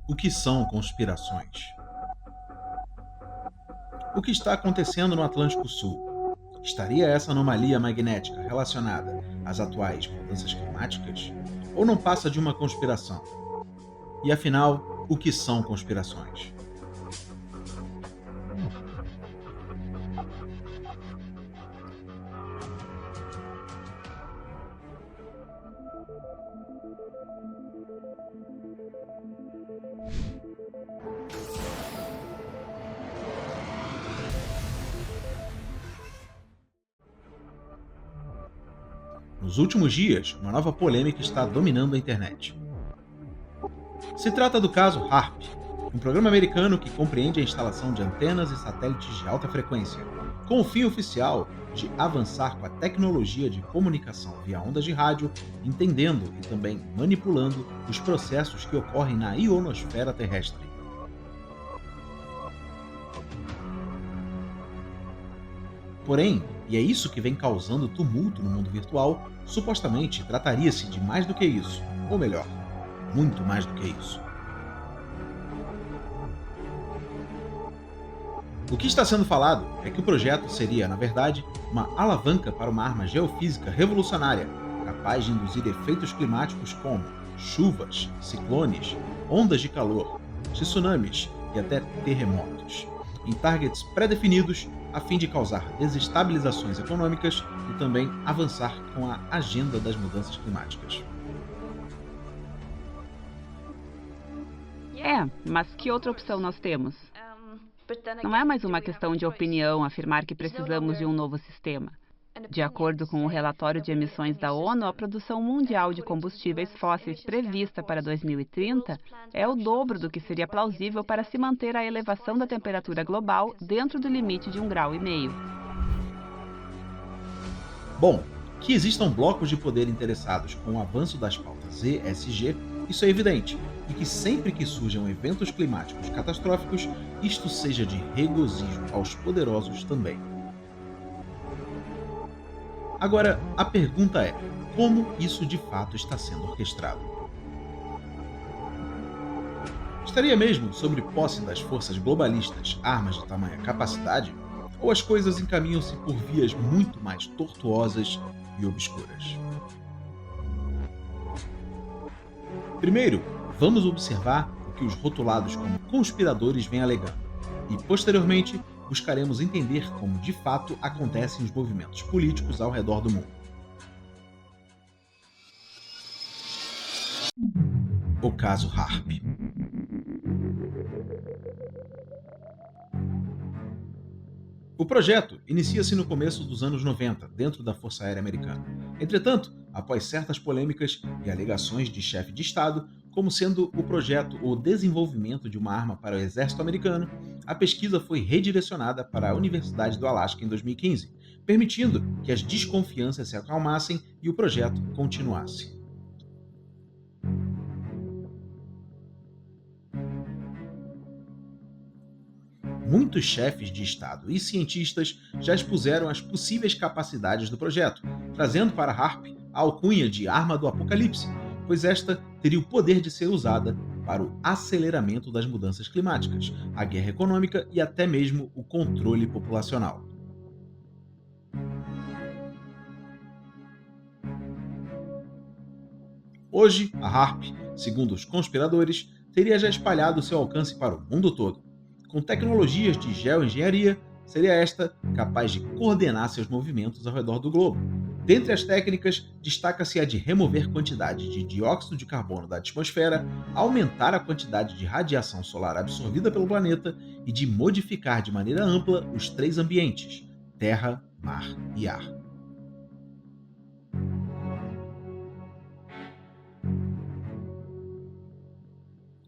O que são conspirações? O que está acontecendo no Atlântico Sul? Estaria essa anomalia magnética relacionada às atuais mudanças climáticas? Ou não passa de uma conspiração? E afinal, o que são conspirações? Nos últimos dias, uma nova polêmica está dominando a internet. Se trata do caso HARP, um programa americano que compreende a instalação de antenas e satélites de alta frequência, com o fim oficial de avançar com a tecnologia de comunicação via ondas de rádio, entendendo e também manipulando os processos que ocorrem na ionosfera terrestre. Porém, e é isso que vem causando tumulto no mundo virtual, supostamente trataria-se de mais do que isso, ou melhor, muito mais do que isso. O que está sendo falado é que o projeto seria, na verdade, uma alavanca para uma arma geofísica revolucionária, capaz de induzir efeitos climáticos como chuvas, ciclones, ondas de calor, tsunamis e até terremotos, em targets pré-definidos a fim de causar desestabilizações econômicas e também avançar com a agenda das mudanças climáticas. É, mas que outra opção nós temos? Não é mais uma questão de opinião afirmar que precisamos de um novo sistema. De acordo com o relatório de emissões da ONU, a produção mundial de combustíveis fósseis prevista para 2030 é o dobro do que seria plausível para se manter a elevação da temperatura global dentro do limite de 1,5 graus. Bom, que existam blocos de poder interessados com o avanço das pautas ESG, isso é evidente, e que sempre que surjam eventos climáticos catastróficos, isto seja de regozijo aos poderosos também. Agora, a pergunta é: como isso de fato está sendo orquestrado? Estaria mesmo sob posse das forças globalistas armas de tamanha capacidade? Ou as coisas encaminham-se por vias muito mais tortuosas e obscuras? Primeiro, vamos observar o que os rotulados como conspiradores vêm alegando, e posteriormente buscaremos entender como de fato acontecem os movimentos políticos ao redor do mundo. O caso HARP. O projeto inicia-se no começo dos anos 90, dentro da Força Aérea Americana. Entretanto, após certas polêmicas e alegações de chefe de Estado, como sendo o projeto o desenvolvimento de uma arma para o exército americano, a pesquisa foi redirecionada para a Universidade do Alasca em 2015, permitindo que as desconfianças se acalmassem e o projeto continuasse. Muitos chefes de Estado e cientistas já expuseram as possíveis capacidades do projeto, trazendo para HARP a alcunha de arma do apocalipse, pois esta teria o poder de ser usada para o aceleramento das mudanças climáticas, a guerra econômica e até mesmo o controle populacional. Hoje, a HARP, segundo os conspiradores, teria já espalhado seu alcance para o mundo todo. Com tecnologias de geoengenharia, seria esta capaz de coordenar seus movimentos ao redor do globo. Dentre as técnicas, destaca-se a de remover quantidade de dióxido de carbono da atmosfera, aumentar a quantidade de radiação solar absorvida pelo planeta e de modificar de maneira ampla os três ambientes: terra, mar e ar.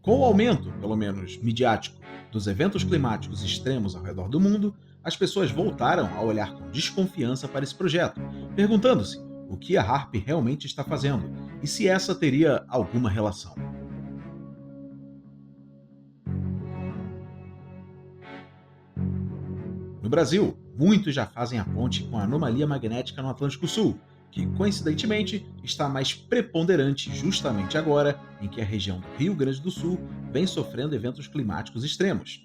Com o aumento, pelo menos midiático, dos eventos climáticos extremos ao redor do mundo, as pessoas voltaram a olhar com desconfiança para esse projeto, perguntando-se o que a HARP realmente está fazendo e se essa teria alguma relação. No Brasil, muitos já fazem a ponte com a anomalia magnética no Atlântico Sul, que coincidentemente está mais preponderante justamente agora em que a região do Rio Grande do Sul vem sofrendo eventos climáticos extremos.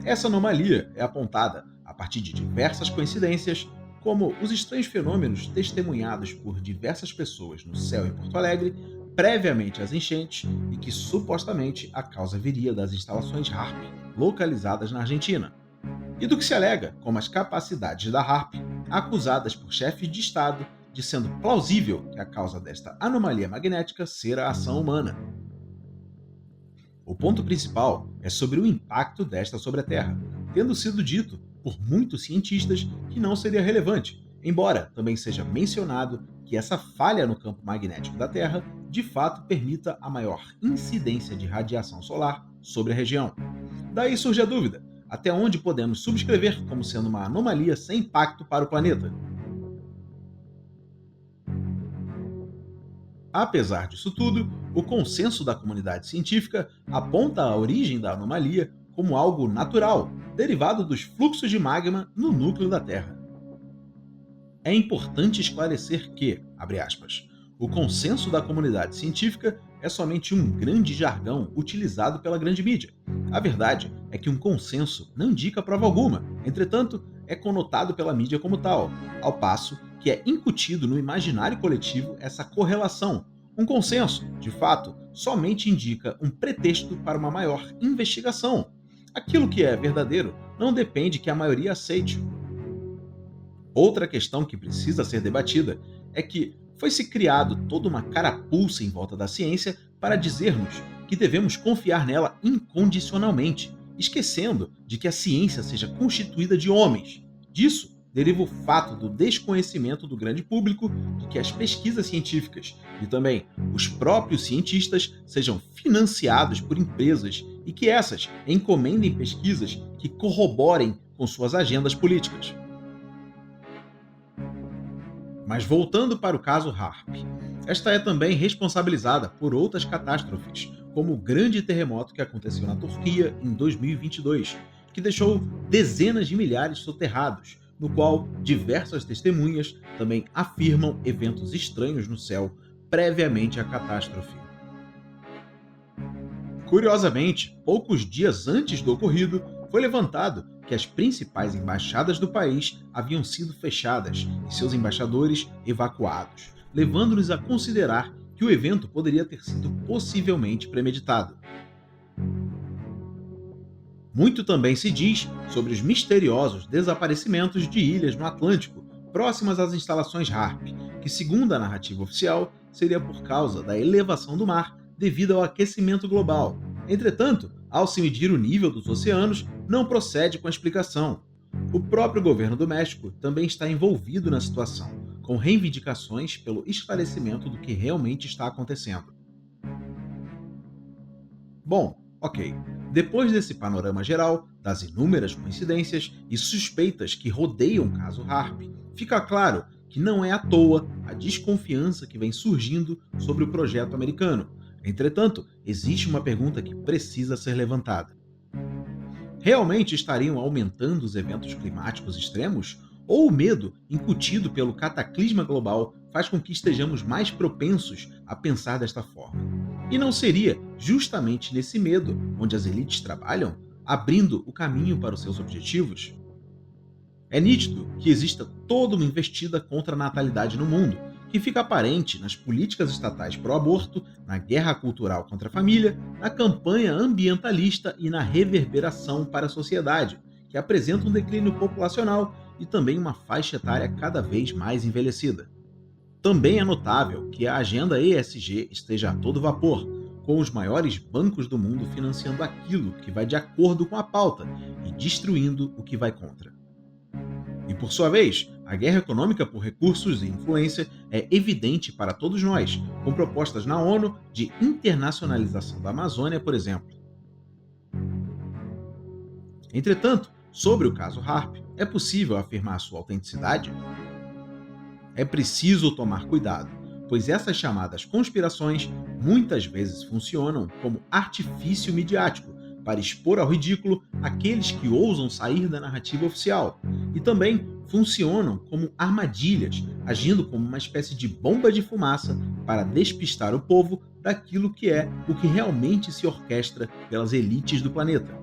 Essa anomalia é apontada a partir de diversas coincidências, como os estranhos fenômenos testemunhados por diversas pessoas no céu em Porto Alegre previamente às enchentes e que supostamente a causa viria das instalações HARP localizadas na Argentina. E do que se alega como as capacidades da HARP, acusadas por chefes de Estado de sendo plausível que a causa desta anomalia magnética ser a ação humana. O ponto principal é sobre o impacto desta sobre a Terra, tendo sido dito por muitos cientistas que não seria relevante, embora também seja mencionado que essa falha no campo magnético da Terra de fato permita a maior incidência de radiação solar sobre a região. Daí surge a dúvida: até onde podemos subscrever como sendo uma anomalia sem impacto para o planeta? Apesar disso tudo, o consenso da comunidade científica aponta a origem da anomalia como algo natural, derivado dos fluxos de magma no núcleo da Terra. É importante esclarecer que, abre aspas, o consenso da comunidade científica é somente um grande jargão utilizado pela grande mídia. A verdade é que um consenso não indica prova alguma, entretanto, é conotado pela mídia como tal, ao passo que é incutido no imaginário coletivo essa correlação. Um consenso, de fato, somente indica um pretexto para uma maior investigação. Aquilo que é verdadeiro não depende que a maioria aceite. Outra questão que precisa ser debatida é que foi-se criado toda uma carapuça em volta da ciência para dizer-nos que devemos confiar nela incondicionalmente, esquecendo de que a ciência seja constituída de homens. Disso deriva o fato do desconhecimento do grande público de que as pesquisas científicas e também os próprios cientistas sejam financiados por empresas e que essas encomendem pesquisas que corroborem com suas agendas políticas. Mas voltando para o caso HARP, esta é também responsabilizada por outras catástrofes, como o grande terremoto que aconteceu na Turquia em 2022, que deixou dezenas de milhares soterrados, no qual diversas testemunhas também afirmam eventos estranhos no céu previamente à catástrofe. Curiosamente, poucos dias antes do ocorrido, foi levantado que as principais embaixadas do país haviam sido fechadas e seus embaixadores evacuados, levando-nos a considerar que o evento poderia ter sido possivelmente premeditado. Muito também se diz sobre os misteriosos desaparecimentos de ilhas no Atlântico, próximas às instalações HARP, que, segundo a narrativa oficial, seria por causa da elevação do mar devido ao aquecimento global. Entretanto, ao se medir o nível dos oceanos, não procede com a explicação. O próprio governo do México também está envolvido na situação, com reivindicações pelo esclarecimento do que realmente está acontecendo. Bom, ok. Depois desse panorama geral, das inúmeras coincidências e suspeitas que rodeiam o caso HARP, fica claro que não é à toa a desconfiança que vem surgindo sobre o projeto americano. Entretanto, existe uma pergunta que precisa ser levantada. Realmente estariam aumentando os eventos climáticos extremos? Ou o medo incutido pelo cataclisma global faz com que estejamos mais propensos a pensar desta forma? E não seria justamente nesse medo onde as elites trabalham, abrindo o caminho para os seus objetivos? É nítido que exista toda uma investida contra a natalidade no mundo, que fica aparente nas políticas estatais pró-aborto, na guerra cultural contra a família, na campanha ambientalista e na reverberação para a sociedade, que apresenta um declínio populacional e também uma faixa etária cada vez mais envelhecida. Também é notável que a agenda ESG esteja a todo vapor, com os maiores bancos do mundo financiando aquilo que vai de acordo com a pauta e destruindo o que vai contra. E por sua vez, a guerra econômica por recursos e influência é evidente para todos nós, com propostas na ONU de internacionalização da Amazônia, por exemplo. Entretanto, sobre o caso HARP, é possível afirmar sua autenticidade? É preciso tomar cuidado, pois essas chamadas conspirações muitas vezes funcionam como artifício midiático para expor ao ridículo aqueles que ousam sair da narrativa oficial, e também funcionam como armadilhas, agindo como uma espécie de bomba de fumaça para despistar o povo daquilo que é o que realmente se orquestra pelas elites do planeta.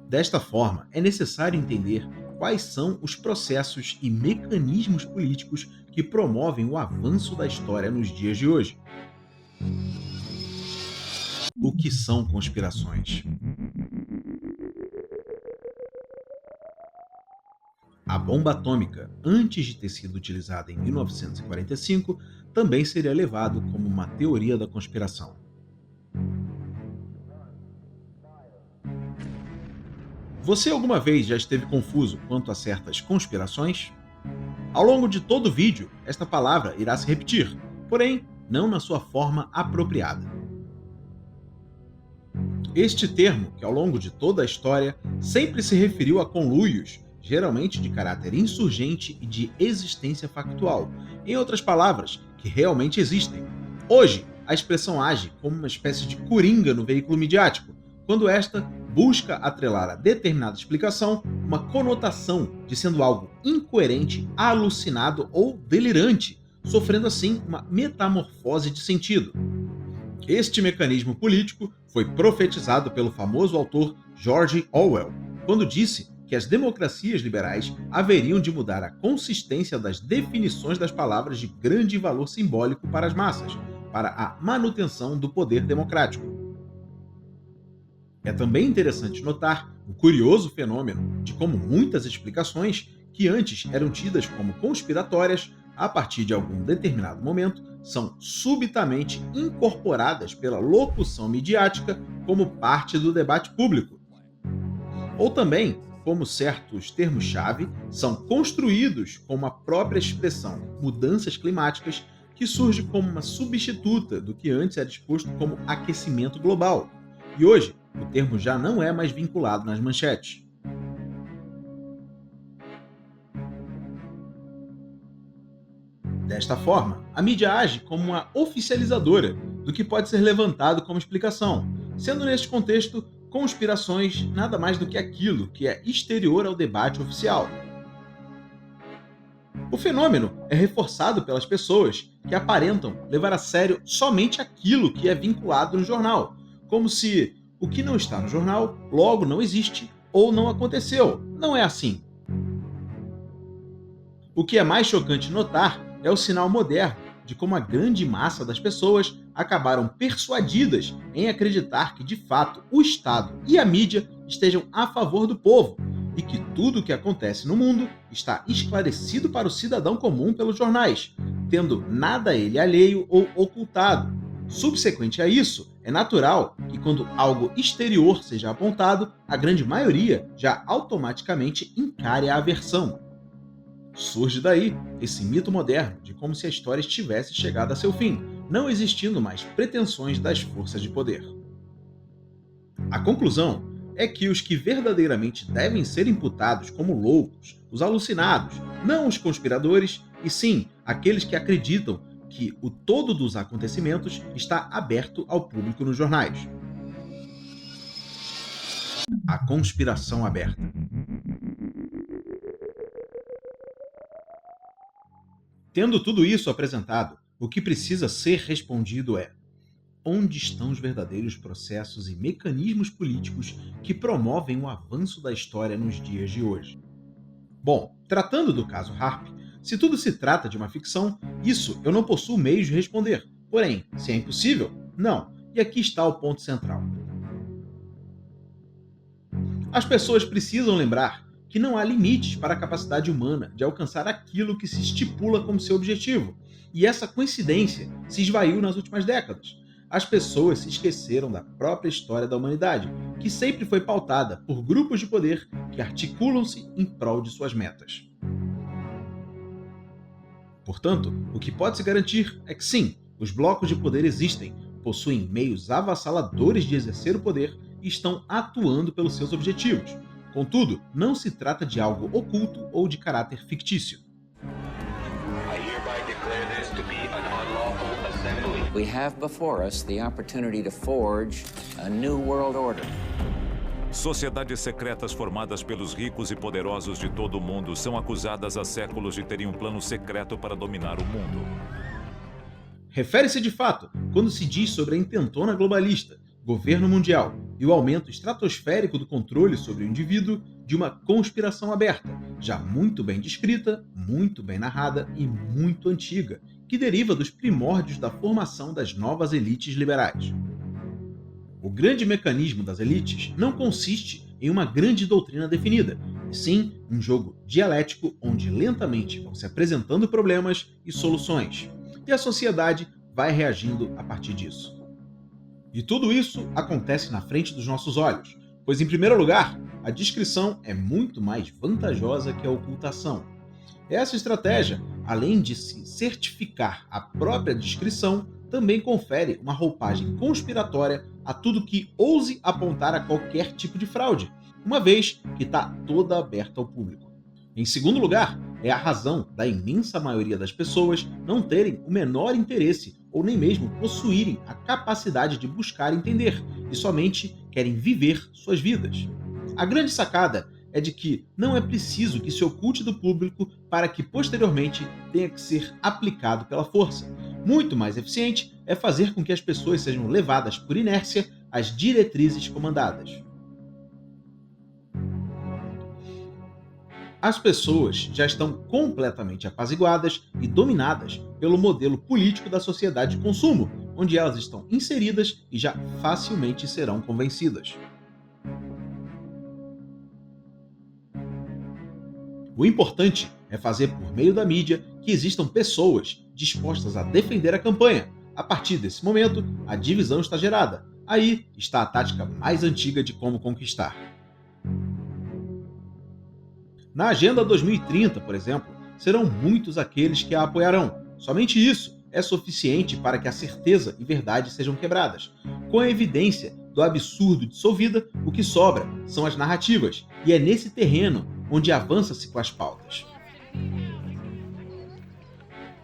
Desta forma, é necessário entender quais são os processos e mecanismos políticos que promovem o avanço da história nos dias de hoje. O que são conspirações? A bomba atômica, antes de ter sido utilizada em 1945, também seria levado como uma teoria da conspiração. Você alguma vez já esteve confuso quanto a certas conspirações? Ao longo de todo o vídeo, esta palavra irá se repetir, porém, não na sua forma apropriada. Este termo, que ao longo de toda a história sempre se referiu a conluios, geralmente de caráter insurgente e de existência factual, em outras palavras, que realmente existem. Hoje, a expressão age como uma espécie de coringa no veículo midiático, quando esta busca atrelar a determinada explicação uma conotação de sendo algo incoerente, alucinado ou delirante, sofrendo assim uma metamorfose de sentido. Este mecanismo político foi profetizado pelo famoso autor George Orwell, quando disse que as democracias liberais haveriam de mudar a consistência das definições das palavras de grande valor simbólico para as massas, para a manutenção do poder democrático. É também interessante notar o curioso fenômeno de como muitas explicações, que antes eram tidas como conspiratórias, a partir de algum determinado momento, são subitamente incorporadas pela locução midiática como parte do debate público. Ou também, como certos termos-chave são construídos como a própria expressão mudanças climáticas, que surge como uma substituta do que antes era exposto como aquecimento global. E hoje, o termo já não é mais vinculado nas manchetes. Desta forma, a mídia age como uma oficializadora do que pode ser levantado como explicação, sendo neste contexto conspirações nada mais do que aquilo que é exterior ao debate oficial. O fenômeno é reforçado pelas pessoas que aparentam levar a sério somente aquilo que é vinculado no jornal, como se o que não está no jornal logo não existe ou não aconteceu. Não é assim. O que é mais chocante notar é o sinal moderno de como a grande massa das pessoas acabaram persuadidas em acreditar que, de fato, o Estado e a mídia estejam a favor do povo e que tudo o que acontece no mundo está esclarecido para o cidadão comum pelos jornais, tendo nada a ele alheio ou ocultado. Subsequente a isso, é natural que quando algo exterior seja apontado, a grande maioria já automaticamente encare a aversão. Surge daí esse mito moderno de como se a história estivesse chegada a seu fim, não existindo mais pretensões das forças de poder. A conclusão é que os que verdadeiramente devem ser imputados como loucos, os alucinados, não os conspiradores, e sim aqueles que acreditam que o todo dos acontecimentos está aberto ao público nos jornais. A conspiração aberta. Tendo tudo isso apresentado, o que precisa ser respondido é: onde estão os verdadeiros processos e mecanismos políticos que promovem o avanço da história nos dias de hoje? Bom, tratando do caso Harp, se tudo se trata de uma ficção, isso eu não possuo meios de responder. Porém, se é impossível, não. E aqui está o ponto central. As pessoas precisam lembrar que não há limites para a capacidade humana de alcançar aquilo que se estipula como seu objetivo. E essa coincidência se esvaiu nas últimas décadas. As pessoas se esqueceram da própria história da humanidade, que sempre foi pautada por grupos de poder que articulam-se em prol de suas metas. Portanto, o que pode se garantir é que sim, os blocos de poder existem, possuem meios avassaladores de exercer o poder e estão atuando pelos seus objetivos. Contudo, não se trata de algo oculto ou de caráter fictício. We have before us the opportunity to forge a new world order. Sociedades secretas formadas pelos ricos e poderosos de todo o mundo são acusadas há séculos de terem um plano secreto para dominar o mundo. Refere-se de fato quando se diz sobre a intentona globalista, governo mundial e o aumento estratosférico do controle sobre o indivíduo de uma conspiração aberta, já muito bem descrita, muito bem narrada e muito antiga, que deriva dos primórdios da formação das novas elites liberais. O grande mecanismo das elites não consiste em uma grande doutrina definida, e sim um jogo dialético onde lentamente vão se apresentando problemas e soluções, e a sociedade vai reagindo a partir disso. E tudo isso acontece na frente dos nossos olhos, pois, em primeiro lugar, a discrição é muito mais vantajosa que a ocultação. Essa estratégia, além de se certificar a própria discrição, também confere uma roupagem conspiratória a tudo que ouse apontar a qualquer tipo de fraude, uma vez que está toda aberta ao público. Em segundo lugar, é a razão da imensa maioria das pessoas não terem o menor interesse ou nem mesmo possuírem a capacidade de buscar entender e somente querem viver suas vidas. A grande sacada é de que não é preciso que se oculte do público para que posteriormente tenha que ser aplicado pela força. Muito mais eficiente é fazer com que as pessoas sejam levadas por inércia às diretrizes comandadas. As pessoas já estão completamente apaziguadas e dominadas pelo modelo político da sociedade de consumo, onde elas estão inseridas e já facilmente serão convencidas. O importante é fazer por meio da mídia que existam pessoas dispostas a defender a campanha. A partir desse momento, a divisão está gerada. Aí está a tática mais antiga de como conquistar. Na Agenda 2030, por exemplo, serão muitos aqueles que a apoiarão. Somente isso é suficiente para que a certeza e verdade sejam quebradas. Com a evidência do absurdo dissolvida, o que sobra são as narrativas, e é nesse terreno onde avança-se com as pautas.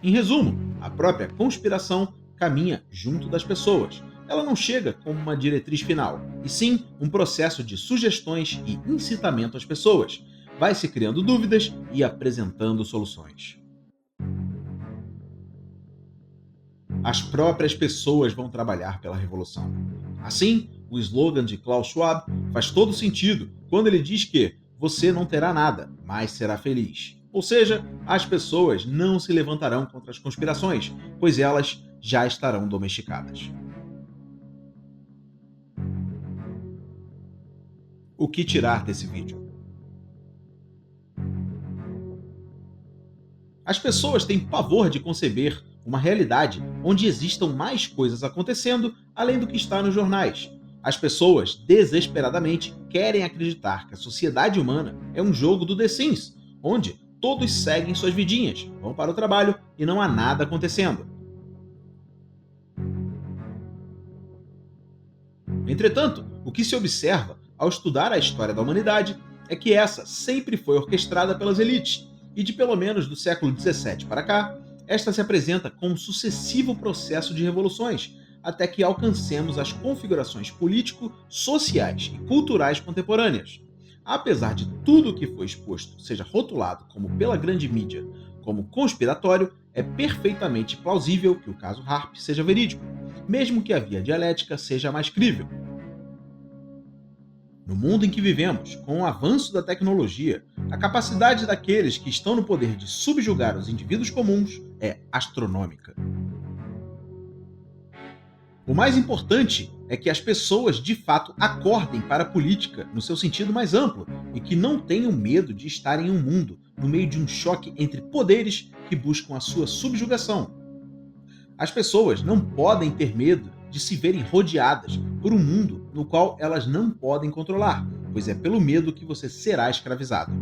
Em resumo, a própria conspiração caminha junto das pessoas. Ela não chega como uma diretriz final, e sim um processo de sugestões e incitamento às pessoas. Vai se criando dúvidas e apresentando soluções. As próprias pessoas vão trabalhar pela revolução. Assim, o slogan de Klaus Schwab faz todo sentido quando ele diz que você não terá nada, mas será feliz. Ou seja, as pessoas não se levantarão contra as conspirações, pois elas já estarão domesticadas. O que tirar desse vídeo? As pessoas têm pavor de conceber uma realidade onde existam mais coisas acontecendo além do que está nos jornais. As pessoas, desesperadamente, querem acreditar que a sociedade humana é um jogo do The Sims, onde todos seguem suas vidinhas, vão para o trabalho e não há nada acontecendo. Entretanto, o que se observa ao estudar a história da humanidade é que essa sempre foi orquestrada pelas elites, e de pelo menos do século XVII para cá, esta se apresenta como um sucessivo processo de revoluções, até que alcancemos as configurações político, sociais e culturais contemporâneas. Apesar de tudo o que foi exposto seja rotulado como pela grande mídia como conspiratório, é perfeitamente plausível que o caso Harp seja verídico, mesmo que a via dialética seja mais crível. No mundo em que vivemos, com o avanço da tecnologia, a capacidade daqueles que estão no poder de subjugar os indivíduos comuns é astronômica. O mais importante é que as pessoas de fato acordem para a política no seu sentido mais amplo e que não tenham medo de estar em um mundo no meio de um choque entre poderes que buscam a sua subjugação. As pessoas não podem ter medo de se verem rodeadas por um mundo no qual elas não podem controlar, pois é pelo medo que você será escravizado.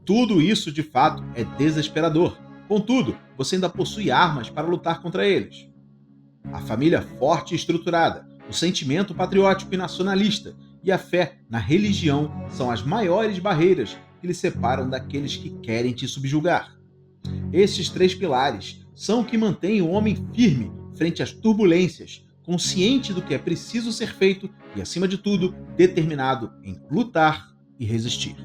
Tudo isso, de fato, é desesperador. Contudo, você ainda possui armas para lutar contra eles. A família forte e estruturada, o sentimento patriótico e nacionalista e a fé na religião são as maiores barreiras que lhe separam daqueles que querem te subjugar. Estes três pilares são o que mantém o homem firme frente às turbulências, consciente do que é preciso ser feito e, acima de tudo, determinado em lutar e resistir.